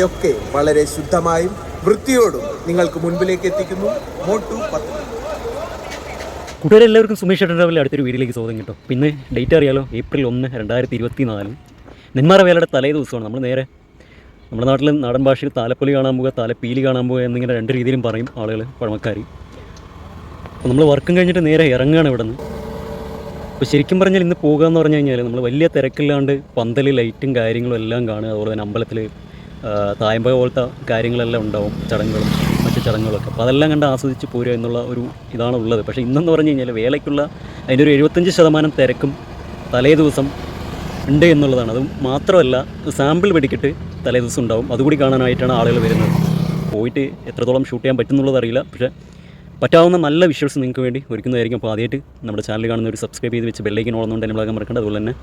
ഒക്കെ വളരെ ശുദ്ധമായും വൃത്തിയോടും നിങ്ങൾക്ക് മുൻപിലേക്ക് എത്തിക്കുന്നു മോട്ടു 10. കൂട്ടുകാരെല്ലാവർക്കും സുമേഷ് ട്രാവലിൻ്റെ അടുത്തൊരു വീഡിയോയിലേക്ക് സ്വാഗതം കേട്ടോ. പിന്നെ ഡേറ്റ് അറിയാലോ, April 1, 2024 നെന്മാറ വേലയുടെ തലേ ദിവസമാണ്. നമ്മൾ നേരെ നമ്മുടെ നാട്ടിൽ നാടൻ ഭാഷയിൽ താലപ്പൊലി കാണാൻ പോകുക, താലപ്പീലി കാണാൻ പോകുക എന്നിങ്ങനെ രണ്ട് രീതിയിലും പറയും ആളുകൾ, പഴമക്കാർ. അപ്പോൾ നമ്മൾ വർക്കും കഴിഞ്ഞിട്ട് നേരെ ഇറങ്ങുകയാണ് ഇവിടെ നിന്ന്. അപ്പോൾ ശരിക്കും പറഞ്ഞാൽ ഇന്ന് പോകുക എന്ന് പറഞ്ഞു കഴിഞ്ഞാൽ നമ്മൾ വലിയ തിരക്കില്ലാണ്ട് പന്തൽ ലൈറ്റും കാര്യങ്ങളും എല്ലാം കാണുക. അതുപോലെ തന്നെ അമ്പലത്തിൽ തായമ്പക പോലത്തെ കാര്യങ്ങളെല്ലാം ഉണ്ടാവും, ചടങ്ങുകളും മറ്റു ചടങ്ങുകളൊക്കെ. അപ്പോൾ അതെല്ലാം കണ്ട് ആസ്വദിച്ച് പോരുക എന്നുള്ള ഒരു ഇതാണ് ഉള്ളത്. പക്ഷേ ഇന്നെന്ന് പറഞ്ഞു കഴിഞ്ഞാൽ വേലയ്ക്കുള്ള അതിൻ്റെ ഒരു 75% തിരക്കും തലേ ദിവസം ഉണ്ട് എന്നുള്ളതാണ്. അത് മാത്രമല്ല, സാമ്പിൾ വെടിക്കിട്ട് തലേ ദിവസം ഉണ്ടാവും. അതുകൂടി കാണാനായിട്ടാണ് ആളുകൾ വരുന്നത്. പോയിട്ട് എത്രത്തോളം ഷൂട്ട് ചെയ്യാൻ പറ്റുന്നുള്ളത് അറിയില്ല, പക്ഷേ പറ്റാവുന്ന നല്ല വിഷ്വൽസ് നിങ്ങൾക്ക് വേണ്ടി ഒരുക്കുന്നതായിരിക്കും. അപ്പോൾ ആദ്യമായിട്ട് നമ്മുടെ ചാനൽ കാണുന്ന ഒരു സബ്സ്ക്രൈബ് ചെയ്ത് വെച്ച് ബെല്ലൈക്കൻ ഓളുന്നുണ്ട് എന്നെ വിളാൻ മറക്കേണ്ട. അതുപോലെ തന്നെ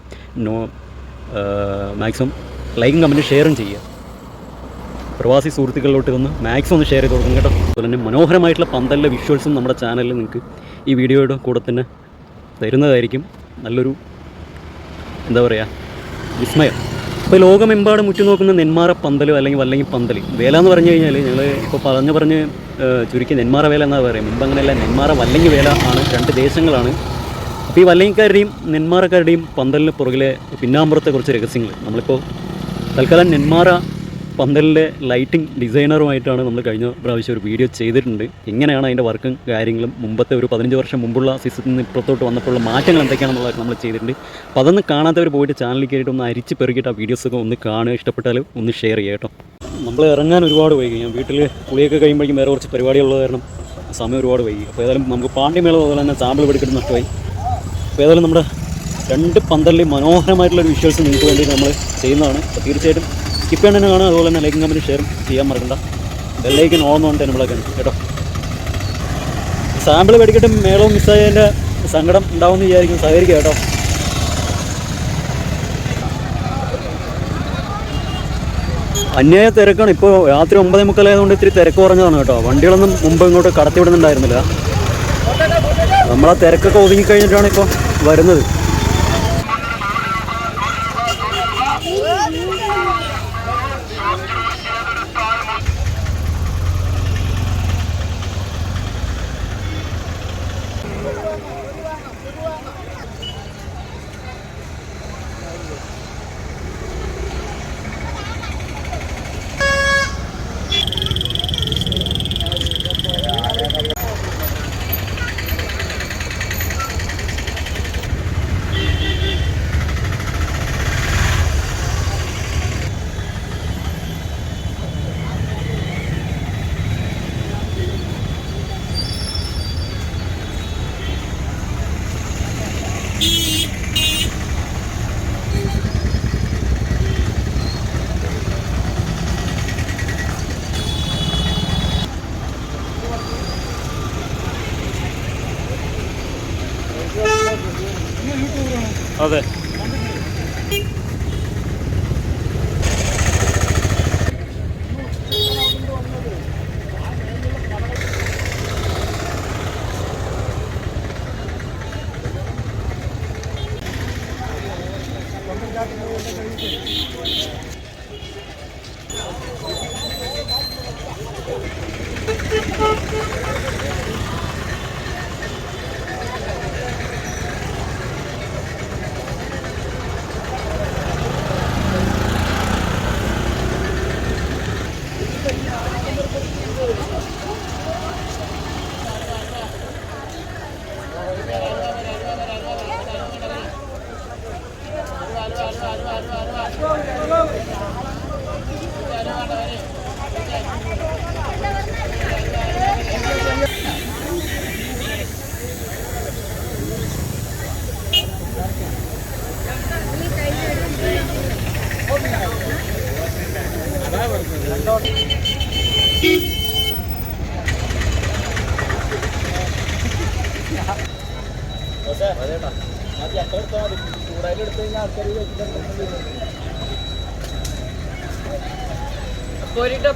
മാക്സിമം ലൈക്കും കമൻറ്റും ഷെയറും ചെയ്യുക. പ്രവാസി സുഹൃത്തുക്കളിലോട്ട് ഒന്ന് മാക്സിമം ഒന്ന് ഷെയർ ചെയ്ത് കൊടുക്കും കേട്ടോ. അതുപോലെ തന്നെ മനോഹരമായിട്ടുള്ള പന്തലിലെ വിഷ്വൽസും നമ്മുടെ ചാനലിൽ നിങ്ങൾക്ക് ഈ വീഡിയോയുടെ കൂടെ തന്നെ തരുന്നതായിരിക്കും. നല്ലൊരു എന്താ പറയുക, വിസ്മയം. ഇപ്പോൾ ലോകമെമ്പാടും ഉറ്റുനോക്കുന്ന നെന്മാറ പന്തൽ അല്ലെങ്കിൽ പന്തൽ വേല എന്ന് പറഞ്ഞു കഴിഞ്ഞാൽ ഞങ്ങൾ ഇപ്പോൾ പറഞ്ഞ് ചുരുക്കി നെന്മാറ വേല എന്നാണ് പറയുക. മുമ്പ് അങ്ങനെയല്ല, നെന്മാറ വല്ലങ്ങി വേല ആണ്. രണ്ട് ദേശങ്ങളാണ്. അപ്പോൾ ഈ വല്ലങ്ങിക്കാരുടെയും നെന്മാറക്കാരുടെയും പന്തലിന് പുറകിലെ പിന്നാമ്പുറത്തെ കുറച്ച് രഹസ്യങ്ങൾ നമ്മളിപ്പോൾ തൽക്കാലം നെന്മാറ പന്തലിൻ്റെ ലൈറ്റിംഗ് ഡിസൈനറുമായിട്ടാണ് നമ്മൾ കഴിഞ്ഞ പ്രാവശ്യം ഒരു വീഡിയോ ചെയ്തിട്ടുണ്ട്. എങ്ങനെയാണ് അതിൻ്റെ വർക്കും കാര്യങ്ങളും മുമ്പത്തെ ഒരു 15 വർഷം മുമ്പുള്ള സിസ്റ്റത്തിൽ നിന്ന് ഇപ്പുറത്തോട്ട് വന്നപ്പോഴുള്ള മാറ്റങ്ങൾ എന്തൊക്കെയാണെന്നുള്ളത് നമ്മൾ ചെയ്തിട്ടുണ്ട്. അപ്പോൾ അതൊന്ന് കാണാത്തവർ പോയിട്ട് ചാനലിൽ കയറിയിട്ട് ഒന്ന് അരിച്ച് പെറുകിയിട്ട് ആ വീഡിയോസൊക്കെ ഒന്ന് കാണുക. ഇഷ്ടപ്പെട്ടാൽ ഒന്ന് ഷെയർ ചെയ്യുക കേട്ടോ. നമ്മൾ ഇറങ്ങാൻ ഒരുപാട് വൈകി. ഞാൻ വീട്ടിൽ കുളിയൊക്കെ കഴിയുമ്പോഴേക്കും വേറെ കുറച്ച് പരിപാടികളുള്ള കാരണം സമയം ഒരുപാട് വൈകി. അപ്പോൾ ഏതായാലും നമുക്ക് പാണ്ഡ്യമേളം അതുപോലെ തന്നെ സാമ്പിൾ വെടിക്കിട്ട് നഷ്ടമായി. അപ്പോൾ ഏതായാലും നമ്മുടെ രണ്ട് പന്തലിൽ മനോഹരമായിട്ടുള്ളൊരു വിഷ്വൽസ് നിങ്ങൾക്ക് വേണ്ടി നമ്മൾ ചെയ്യുന്നതാണ്. അപ്പോൾ തീർച്ചയായിട്ടും സ്കിപ്പ് ചെയ്യാൻ തന്നെ കാണുക. അതുപോലെ തന്നെ ലൈക്കും കമൻറ്റും ഷെയർ ചെയ്യാൻ മറക്കണ്ട. ബെല്ലൈക്കൻ ഓണെന്നുണ്ട് എന്നെ വിളക്കാൻ കേട്ടോ. സാമ്പിൾ വെടിക്കിട്ട് മേളവും മിസ്സായതിൻ്റെ സങ്കടം ഉണ്ടാവുമെന്ന് വിചാരിക്കും. സഹകരിക്കുക കേട്ടോ. അന്യായ തിരക്കാണ്. ഇപ്പോൾ രാത്രി 9:45 ആയതുകൊണ്ട് ഇത്തിരി തിരക്ക് കുറഞ്ഞതാണ് കേട്ടോ. വണ്ടികളൊന്നും മുമ്പ് ഇങ്ങോട്ട് കടത്തി വിടുന്നുണ്ടായിരുന്നില്ല. നമ്മളാ തിരക്കൊക്കെ ഒതുങ്ങിക്കഴിഞ്ഞിട്ടാണ് ഇപ്പോൾ വരുന്നത്. അതെ,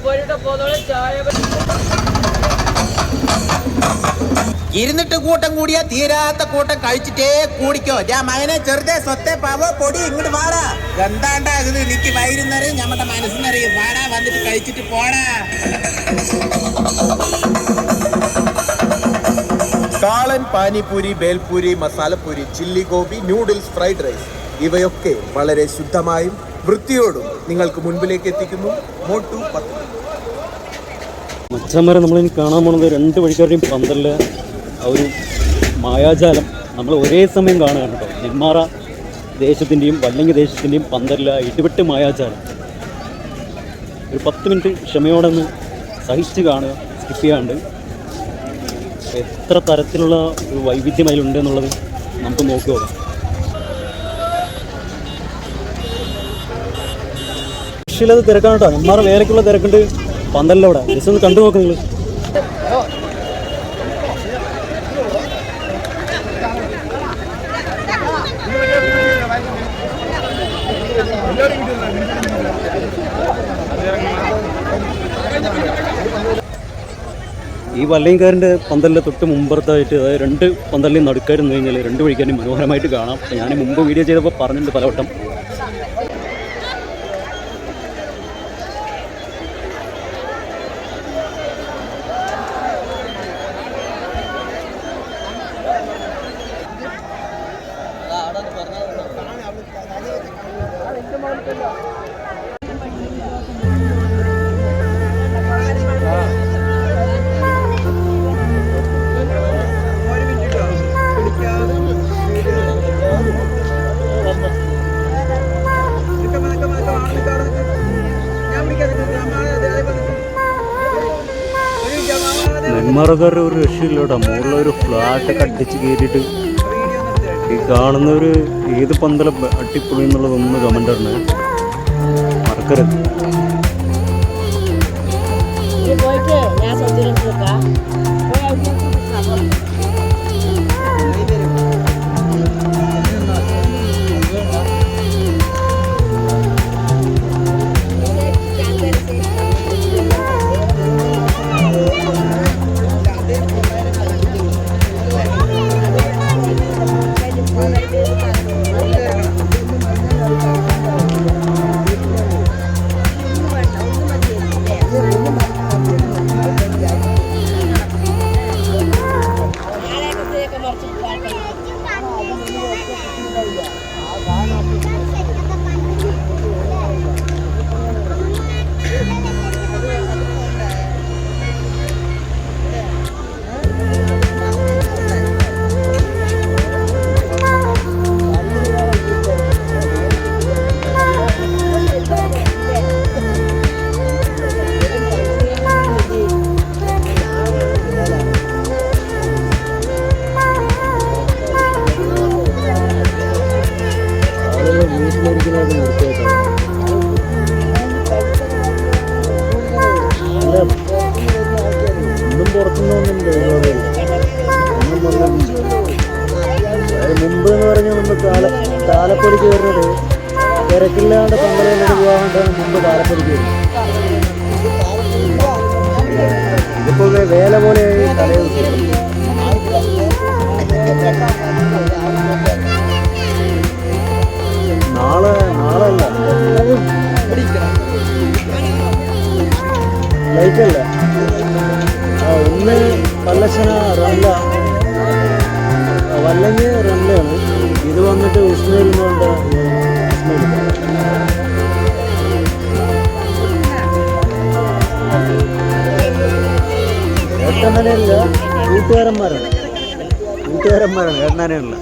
പോരിട്ടോ പോന്നോളെ ചായ ഇരുന്നിട്ട് കൂട്ടം കൂടിയാ തീരാത്ത കൂട്ടം കഴിച്ചിട്ടേ കൂടിക്കോ. ഞാൻ മകനെ ചെറുതെ സ്വത്തെ പാവോ പൊടി ഇങ്ങോട്ട് വാടാ. എന്താണ്ടാകുന്നത് എനിക്ക് വൈകുന്നേരം നമ്മുടെ മനസ്സിനറിയും. വാടാ വന്നിട്ട് കഴിച്ചിട്ട് പോടാ. കാളൻ, panipuri, bhelpuri, masalapuri, chilli gobi, noodles, fried rice ഇവയൊക്കെ വളരെ ശുദ്ധമായും വൃത്തിയോടും നിങ്ങൾക്ക് മുൻപിലേക്ക് എത്തിക്കുന്നു മോട്ടു 10. മച്ചന്മാരെ നമ്മളിനി കാണാൻ പോകുന്നത് രണ്ട് വഴിക്കാരുടെയും പന്തലിലെ ആ ഒരു മായാജാലം നമ്മൾ ഒരേ സമയം കാണുകയാണ് കേട്ടോ. നെന്മാറ ദേശത്തിൻ്റെയും വല്ലങ്ങി ദേശത്തിൻ്റെയും പന്തലിലെ ഇടിവിട്ട് മായാജാലം. ഒരു 10 മിനിറ്റ് ക്ഷമയോടെ ഒന്ന് സഹിച്ച് കാണുക, സ്കിപ്പ് ചെയ്യാണ്ട്. എത്ര തരത്തിലുള്ള ഒരു വൈവിധ്യം അതിലുണ്ട് എന്നുള്ളത് നമുക്ക് നോക്കി നോക്കാം. അത് തിരക്കാണ് കേട്ടോ. നെന്മാറ വേലക്കുള്ള തിരക്കുണ്ട് പന്തലിലവിടെ. ജസ്റ്റ് ഒന്ന് കണ്ടു നോക്ക് നിങ്ങൾ. ഈ വല്ലയങ്കാരൻ്റെ പന്തലിൻ്റെ തൊട്ട് മുമ്പത്തായിട്ട്, അതായത് രണ്ട് പന്തലിനെയും നടുക്കാരെന്ന് കഴിഞ്ഞാൽ രണ്ട് വഴിക്കാരും മനോഹരമായിട്ട് കാണാം. ഞാൻ മുമ്പ് വീഡിയോ ചെയ്തപ്പോൾ പറഞ്ഞിട്ടുണ്ട് പലവട്ടം. നെന്മാറക്കാരുടെ ഒരു രക്ഷയില്ല കേട്ടോ. മുകളിലൊരു ഫ്ലാറ്റൊക്കെ അടിച്ച് കയറ്റിയിട്ട് ഈ കാണുന്നവർ ഏത് പന്തല അട്ടിപ്പൊളി എന്നുള്ളതൊന്ന് കമൻ്റ് ആണ്, മറക്കരുത്. ഒന്നും പുറത്തുനിന്നുണ്ട്. മുമ്പ് എന്ന് പറഞ്ഞാൽ നമ്മൾ താലപ്പൊലിക്ക് വരുന്നത് തിരക്കില്ലാണ്ട് പന്തലിലേക്ക് പോകാണ്ടാണ് മുമ്പ് താലപ്പൊലിക്ക് വരുന്നത്. ഇതിപ്പോൾ വേല പോലെ തലയിൽ നാളെ അല്ല ലൈറ്റല്ല. ഒന്ന് പല്ലശ്ശന റല്ല, വല്ലങ്ങി റല്ലയാണ്. ഇത് വന്നിട്ട് ഉസ്മയിൽ കൊണ്ട് ഏട്ടനല്ല, കൂട്ടുകാരന്മാരാണ്. ഏട്ടനല്ല.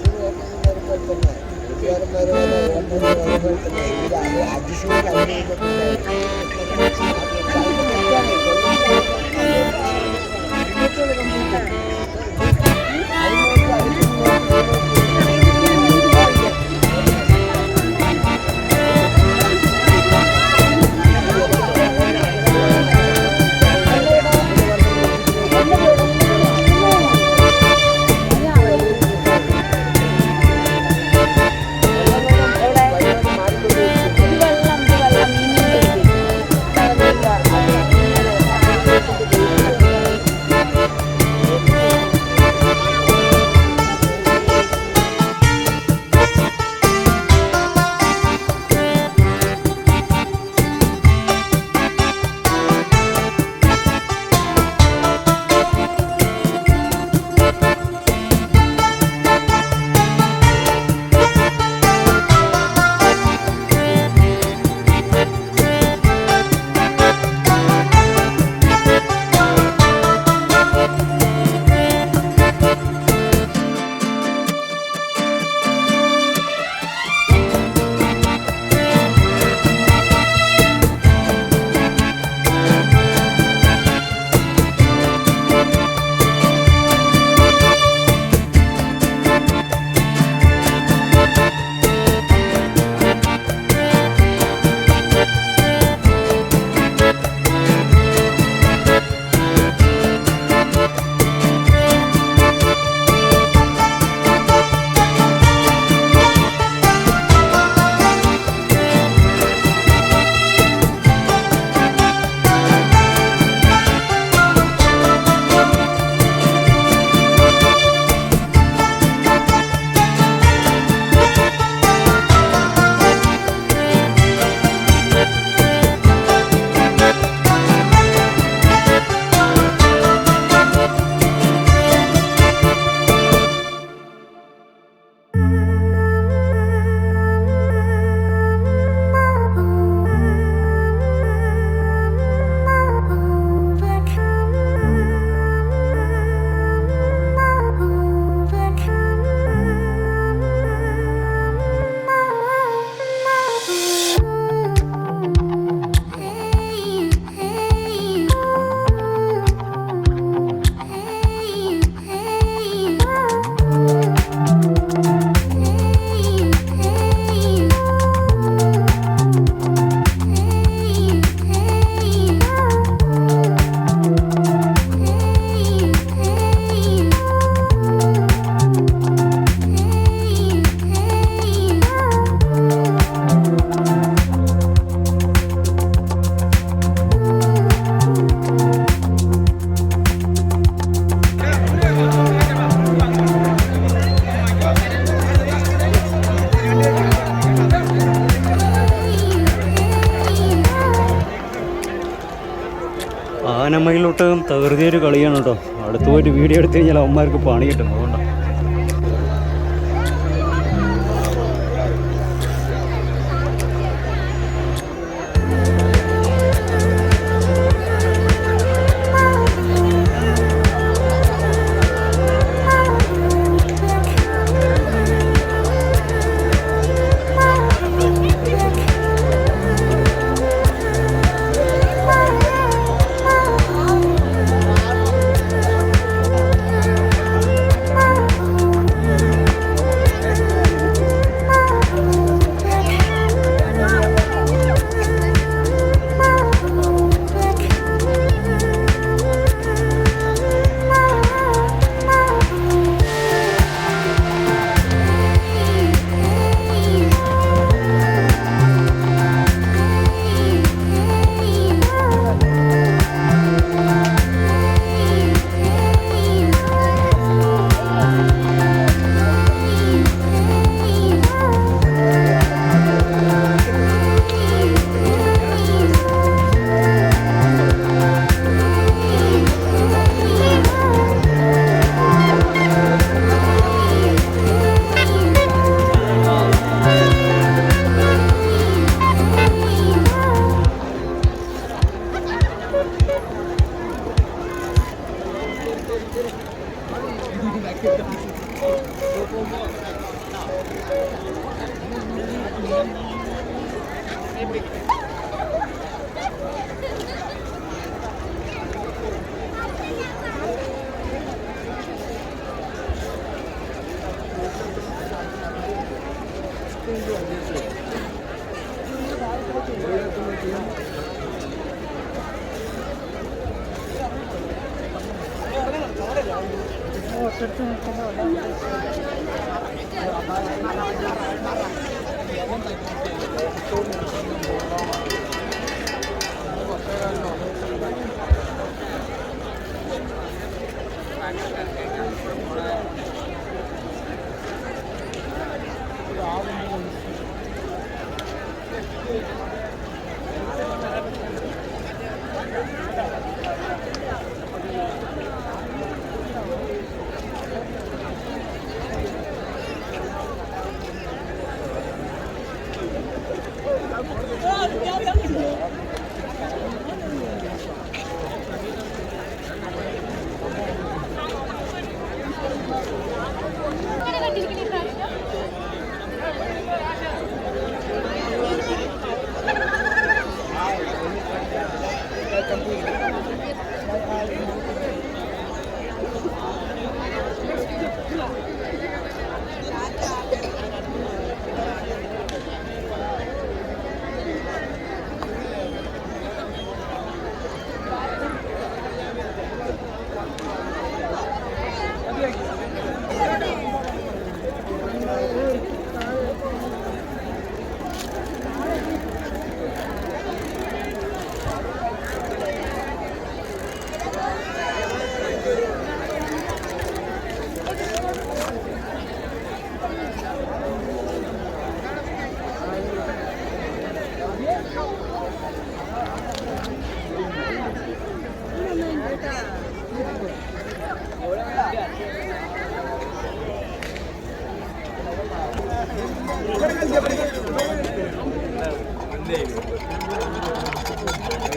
ആനമയിലോട്ടകം തകൃതിയൊരു കളിയാണ് കേട്ടോ. അടുത്ത് പോയിട്ട് വീഡിയോ എടുത്തു കഴിഞ്ഞാൽ അവന്മാർക്ക് പണി കിട്ടും. അതുകൊണ്ടാണ്.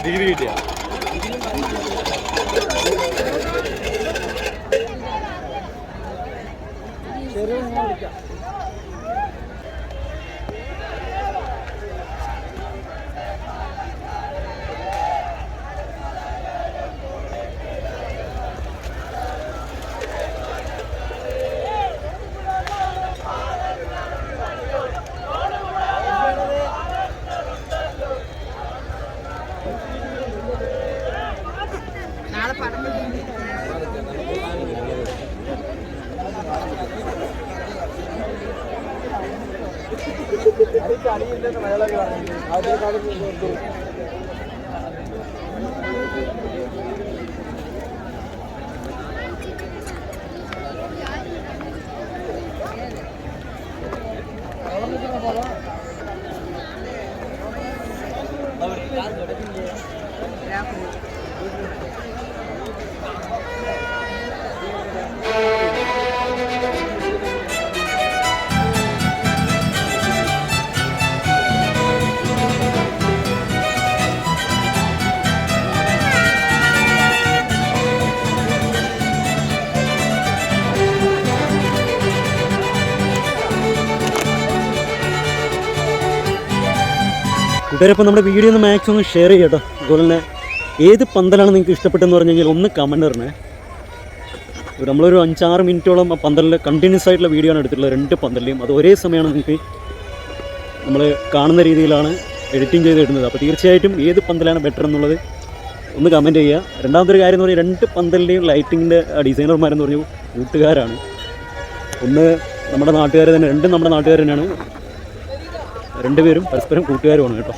ഡിഗ്രി കിട്ടിയ കൂട്ടുകാരെ ഇപ്പോൾ നമ്മുടെ വീഡിയോ ഒന്ന് മാക്സിമം ഒന്ന് ഷെയർ ചെയ്യാം കേട്ടോ. അതുപോലെ തന്നെ ഏത് പന്തലാണ് നിങ്ങൾക്ക് ഇഷ്ടപ്പെട്ടെന്ന് പറഞ്ഞു കഴിഞ്ഞാൽ ഒന്ന് കമൻറ്റ് പറഞ്ഞേ. നമ്മളൊരു 5-6 മിനിറ്റോളം ആ പന്തലിൽ കണ്ടിന്യൂസ് ആയിട്ടുള്ള വീഡിയോ ആണ് എടുത്തിട്ടുള്ളത്. 2 പന്തലിലും അത് ഒരേ സമയമാണ് നിങ്ങൾക്ക് നമ്മൾ കാണുന്ന രീതിയിലാണ് എഡിറ്റിംഗ് ചെയ്ത് ഇടുന്നത്. അപ്പോൾ തീർച്ചയായിട്ടും ഏത് പന്തലാണ് ബെറ്റർ എന്നുള്ളത് ഒന്ന് കമൻറ്റ് ചെയ്യുക. രണ്ടാമത്തെ ഒരു കാര്യം എന്ന് പറഞ്ഞാൽ 2 പന്തലിൻ്റെയും ലൈറ്റിങ്ങിൻ്റെ ഡിസൈനർമാരെന്ന് പറഞ്ഞു കൂട്ടുകാരാണ്. ഒന്ന് നമ്മുടെ നാട്ടുകാർ തന്നെ, 2 നമ്മുടെ നാട്ടുകാർ തന്നെയാണ്. 2 പേരും പരസ്പരം കൂട്ടുകാരുമാണ് കേട്ടോ.